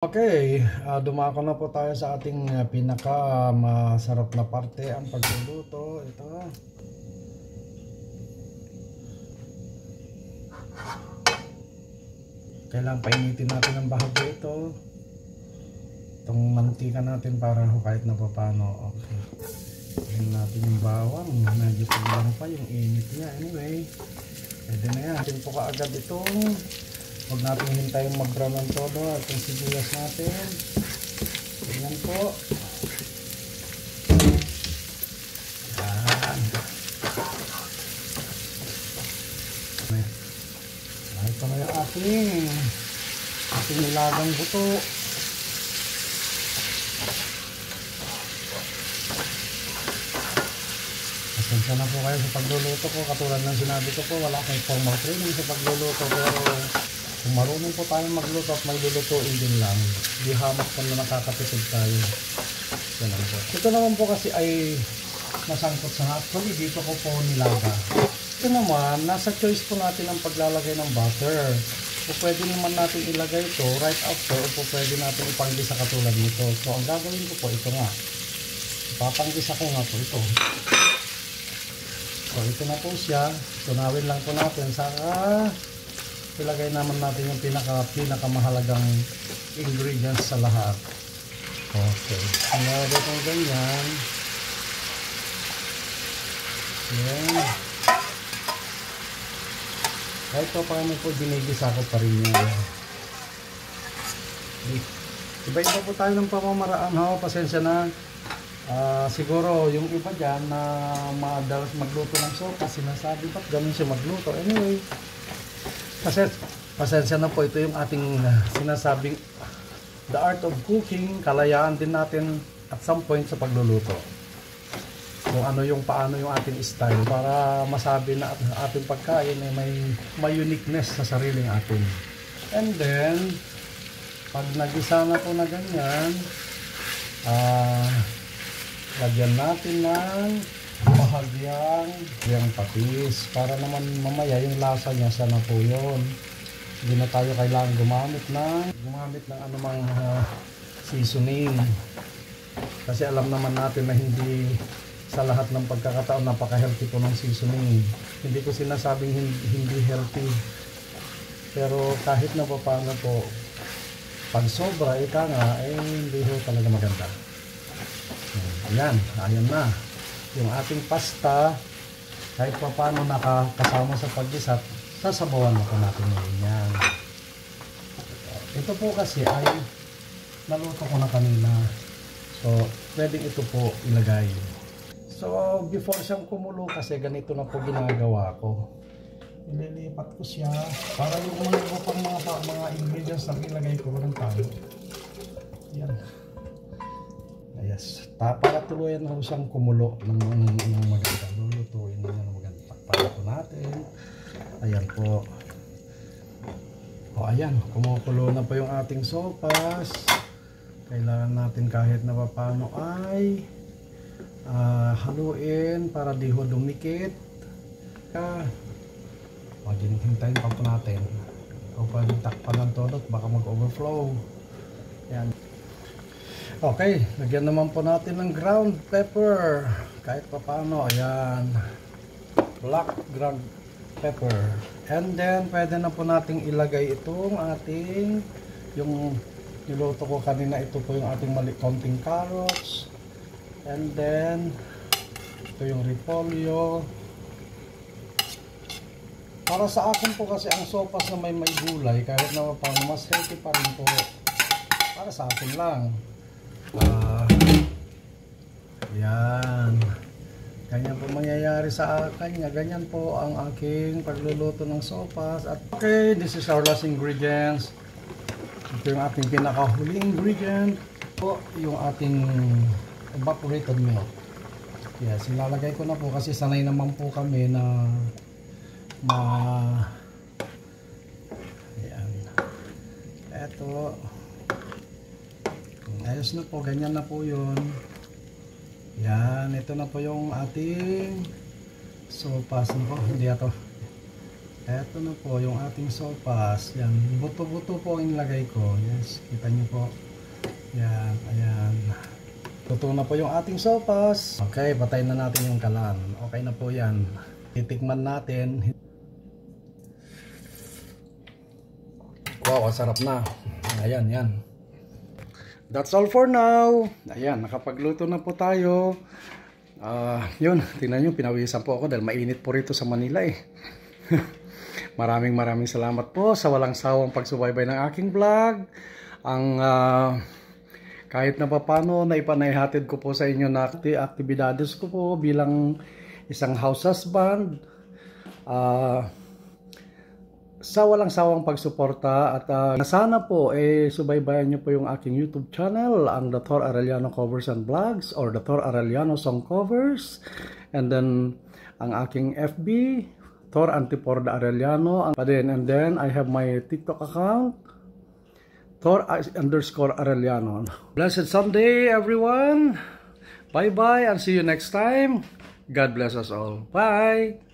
Okay, dumako na po tayo sa ating pinaka masarap na parte, ang pagluluto. Ito. Kailangan painitin natin ang bahagi ito. Itong mantika natin para kahit na paano. Okay. Tingnan natin yung bawang. Medyo lang pa yung init niya. Anyway, pwede na yan. Atin po kaagad itong huwag natin hintayong mag-brown ng todo at yung sibuyas natin. Ganyan po. Yan. Ito na yung ating nilagang buto. Pasensya na po kayo sa pagluluto ko. Katulad ng sinabi ko po, wala akong formal training sa pagluluto. Pero kung marunong po tayong magluto at may lulutuin din lang, di hamak po na nakakatipid tayo. Ganun po. Ito naman po kasi ay masangkot sa actually dito ko po nilaga. Ito naman, nasa choice po natin ang paglalagay ng butter. O pwede naman natin ilagay ito right after o po pwede natin ipanggisa katulad nito. So ang gagawin ko po ito nga. Ipapanggisa ko nga po ito. So ito na po siya. Tunawin lang po natin sa ilagay naman natin yung pinakamahalagang ingredients sa lahat. Okay. Ilagay ko ganyan. Yan. Kahit pa paano po binigisa ko pa rin yan. Iba-iba po tayo ng pamamaraan. Pasensya na. Siguro yung iba dyan na madalas magluto ng sopa, sinasabi ba't ganun siya magluto? Anyway, pasensya na po, ito yung ating sinasabing the art of cooking. Kalayaan din natin at some point sa pagluluto kung ano yung paano yung ating style para masabi na ating pagkain ay may uniqueness sa sariling atin. And then pag nagisa na po na ganyan, lagyan natin ng bahagyang patis para naman mamaya yung lasa niya sana po yun. Hindi na tayo kailangan gumamit ng anumang seasoning kasi alam naman natin na hindi sa lahat ng pagkakataon napaka-healthy po ng seasoning. Hindi ko sinasabing hindi healthy, pero kahit na paano po pag sobra ika nga hindi ho talaga maganda. Ayan na yung ating pasta. Kahit pa paano nakakasama sa paggisat, sasabawan na po natin yan. Ito po kasi ay naluto ko na kanina, so pwedeng ito po ilagay. So before siyang kumulo kasi ganito na po ginagawa ko, ililipat ko siya para yung mga iba pang mga ingredients na ilagay ko ng talo. Yan. Yes, para tuluyan na siyang kumulo ng maganda. Lulutuin na ng maganda. Takpan po natin. Ayan po. O ayan, kumukulo na po yung ating sopas. Kailangan natin kahit na paano ay haluin para di ho dumikit. Hintayin pa po natin. O pwede takpan ng todo, baka mag-overflow. Ayan. Okay, lagyan naman po natin ng ground pepper. Kahit pa paano, ayan. Black ground pepper. And then, pwede na po nating ilagay itong ating, yung niluto ko kanina, ito po yung ating konting carrots. And then, ito yung repolyo. Para sa akin po kasi ang sopas na may gulay, kahit na paano, mas healthy pa rin po. Para sa akin lang. Yan. Ganyan po mangyayari sa akin. Ganyan po ang aking pagluluto ng sopas. At okay, this is our last ingredients. Ito yung ating pinakahuling ingredient po, yung ating evaporated milk. Yes, ilalagay ko na po kasi sanay naman po kami na ayan. Eto. Ayos na po, ganyan na po yun. Yan, ito na po yung ating sopas. Hindi ito. Eto na po yung ating sopas. Yan, buto-buto po ang ilagay ko. Yes, kita nyo po. Yan, ayan. Luto na po yung ating sopas. Okay, patayin na natin yung kalan. Okay na po yan. Titikman natin. Wow, ang sarap na. Ayan, yan. That's all for now. Ayan, nakapagluto na po tayo. Yun, tingnan nyo, pinawisan po ako dahil mainit po rito sa Manila eh. Maraming salamat po sa walang sawang pagsubaybay ng aking vlog. Kahit na papano na ipanahihatid ko po sa inyo na aktibidades ko po bilang isang house husband. Sa walang sawang pagsuporta at sana po subaybayan nyo po yung aking YouTube channel, ang Dr. Arellano Covers and Vlogs or Dr. Arellano Song Covers, and then ang aking FB Tor Antiporda Arellano, and then I have my TikTok account Tor_Arellano. Blessed Sunday everyone, bye bye and see you next time. God bless us all. Bye.